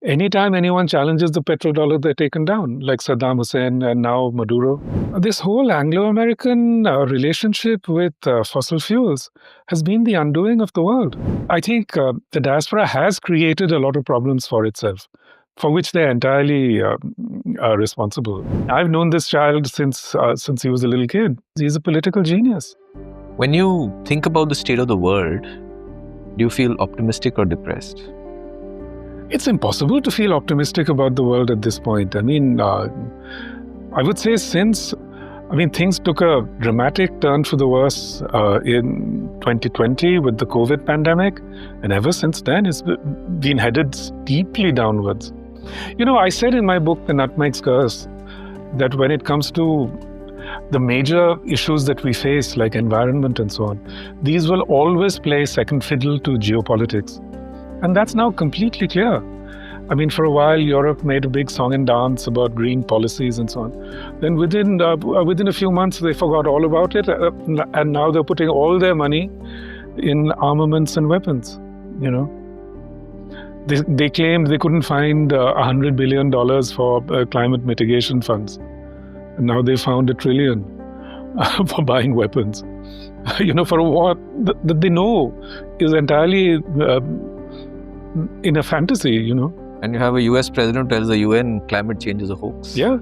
Anytime anyone challenges the petrodollar, they're taken down, like Saddam Hussein and now Maduro. This whole Anglo-American relationship with fossil fuels has been the undoing of the world. I think the diaspora has created a lot of problems for itself, for which they're entirely responsible. I've known this child since he was a little kid. He's a political genius. When you think about the state of the world, do you feel optimistic or depressed? It's impossible to feel optimistic about the world at this point. I mean, I would say things took a dramatic turn for the worse in 2020 with the COVID pandemic. And ever since then, it's been headed steeply downwards. You know, I said in my book, The Nutmeg Curse, that when it comes to the major issues that we face, like environment and so on, these will always play second fiddle to geopolitics. And that's now completely clear. I mean, for a while, Europe made a big song and dance about green policies and so on. Then within a few months, they forgot all about it. And now they're putting all their money in armaments and weapons, you know. They claimed they couldn't find $100 billion for climate mitigation funds. And now they found $1 trillion for buying weapons. You know, for a war that they know is entirely in a fantasy, you know. And you have a US president who tells the UN climate change is a hoax. Yeah.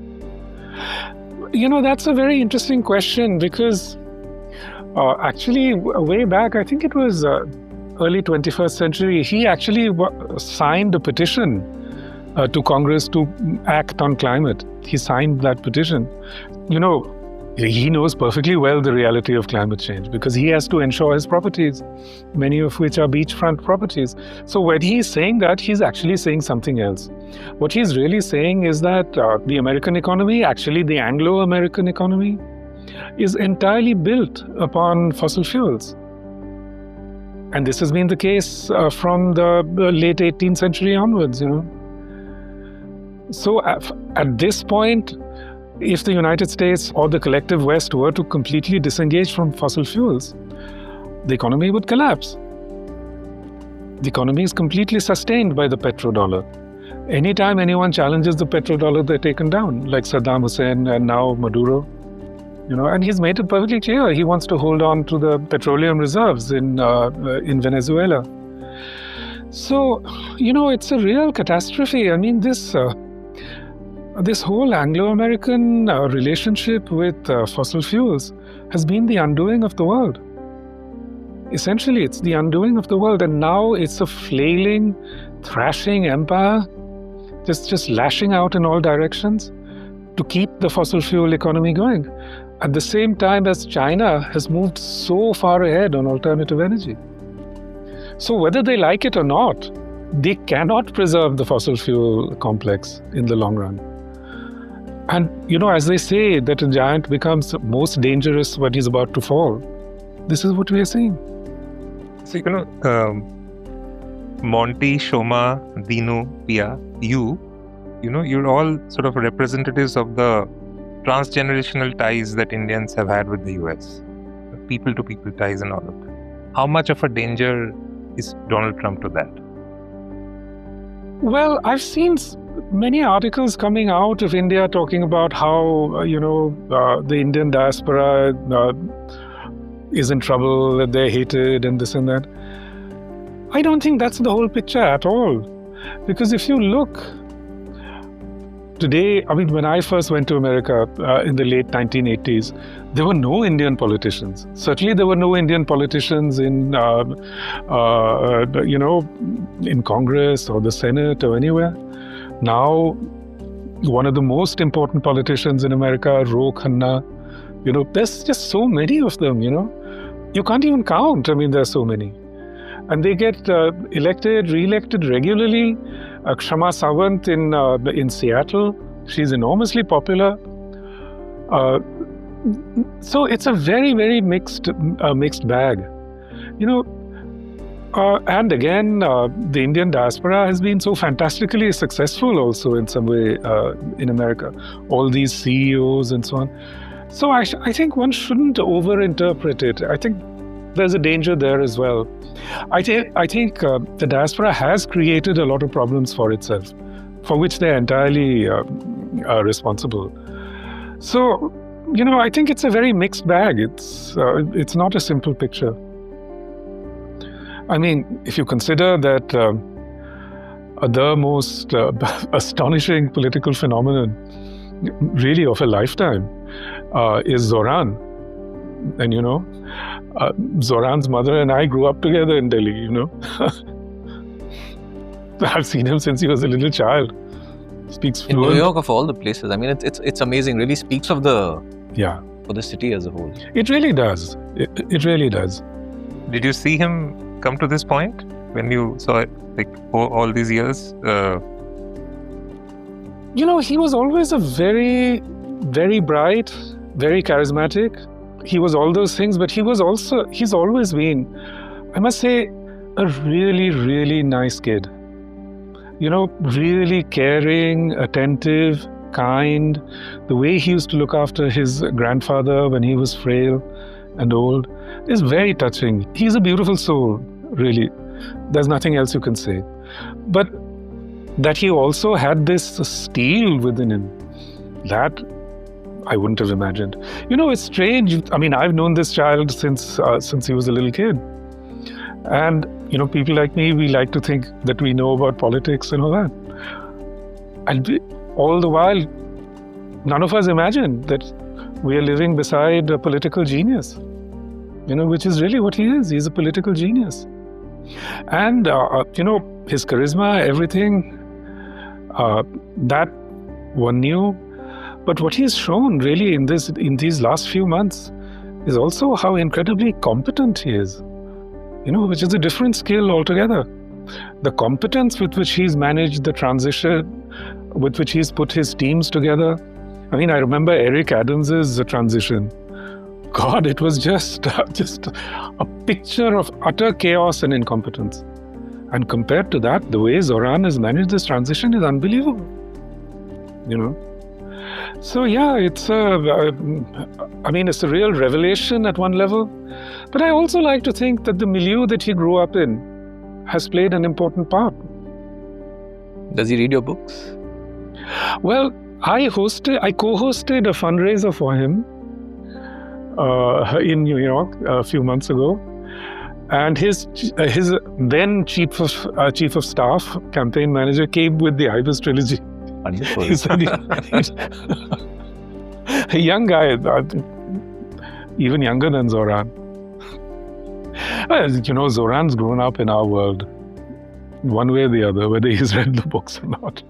You know, that's a very interesting question because actually way back, I think it was early 21st century, he actually signed a petition to Congress to act on climate. He signed that petition. You know, he knows perfectly well the reality of climate change because he has to insure his properties, many of which are beachfront properties. So when he's saying that, he's actually saying something else. What he's really saying is that the American economy, actually the Anglo-American economy, is entirely built upon fossil fuels. And this has been the case from the late 18th century onwards, you know. So at this point, if the United States or the collective West were to completely disengage from fossil fuels, the economy would collapse. The economy is completely sustained by the petrodollar. Anytime anyone challenges the petrodollar, they're taken down, like Saddam Hussein and now Maduro. You know, and he's made it perfectly clear he wants to hold on to the petroleum reserves in Venezuela. So, you know, it's a real catastrophe. I mean, this whole Anglo-American relationship with fossil fuels has been the undoing of the world. Essentially, it's the undoing of the world. And now it's a flailing, thrashing empire, just lashing out in all directions to keep the fossil fuel economy going. At the same time as China has moved so far ahead on alternative energy. So whether they like it or not, they cannot preserve the fossil fuel complex in the long run. And, you know, as they say that a giant becomes most dangerous when he's about to fall, this is what we are seeing. So, you know, Monty, Shoma, Dinu, Pia, you know, you're all sort of representatives of the transgenerational ties that Indians have had with the US, people-to-people ties and all of that. How much of a danger is Donald Trump to that? Well, I've seen many articles coming out of India talking about how, the Indian diaspora is in trouble, that they're hated and this and that. I don't think that's the whole picture at all. Because if you look today, I mean, when I first went to America in the late 1980s, there were no Indian politicians. Certainly there were no Indian politicians in Congress or the Senate or anywhere. Now, one of the most important politicians in America, Ro Khanna, you know, there's just so many of them, you know. You can't even count. I mean, there's so many. And they get elected, re-elected regularly. Kshama Sawant in Seattle, she's enormously popular. So it's a very, very mixed bag. You know, and again, the Indian diaspora has been so fantastically successful also in some way in America. All these CEOs and so on. So I think one shouldn't overinterpret it. I think there's a danger there as well. I think the diaspora has created a lot of problems for itself, for which they're entirely responsible. So, I think it's a very mixed bag. It's not a simple picture. I mean, if you consider that the most astonishing political phenomenon, really of a lifetime, is Zohran. And Zohran's mother and I grew up together in Delhi, I've seen him since he was a little child. Speaks fluent. In New York, of all the places, I mean, it's amazing. Really speaks of for the city as a whole. It really does. It really does. Did you see him come to this point when you saw it, like, all these years? He was always a very, very bright, very charismatic. He was all those things, but he's always been, I must say, a really, really nice kid. Really caring, attentive, kind. The way he used to look after his grandfather when he was frail and old is very touching. He's a beautiful soul, really. There's nothing else you can say. But that he also had this steel within him, that I wouldn't have imagined. It's strange. I mean, I've known this child since he was a little kid. And, people like me, we like to think that we know about politics and all that. And all the while, none of us imagined that we are living beside a political genius, which is really what he is. He's a political genius. And, his charisma, everything, that one knew. But what he's shown really in these last few months is also how incredibly competent he is, which is a different skill altogether. The competence with which he's managed the transition, with which he's put his teams together. I mean, I remember Eric Adams's transition. God, it was just a picture of utter chaos and incompetence. And compared to that, the way Zohran has managed this transition is unbelievable. So yeah, it's a real revelation at one level. But I also like to think that the milieu that he grew up in has played an important part. Does he read your books? Well, I co-hosted a fundraiser for him in New York a few months ago. And his then chief of staff, campaign manager, came with the Ibis trilogy. Wonderful. He's a young guy, even younger than Zohran. Well, Zohran's grown up in our world, one way or the other, whether he's read the books or not.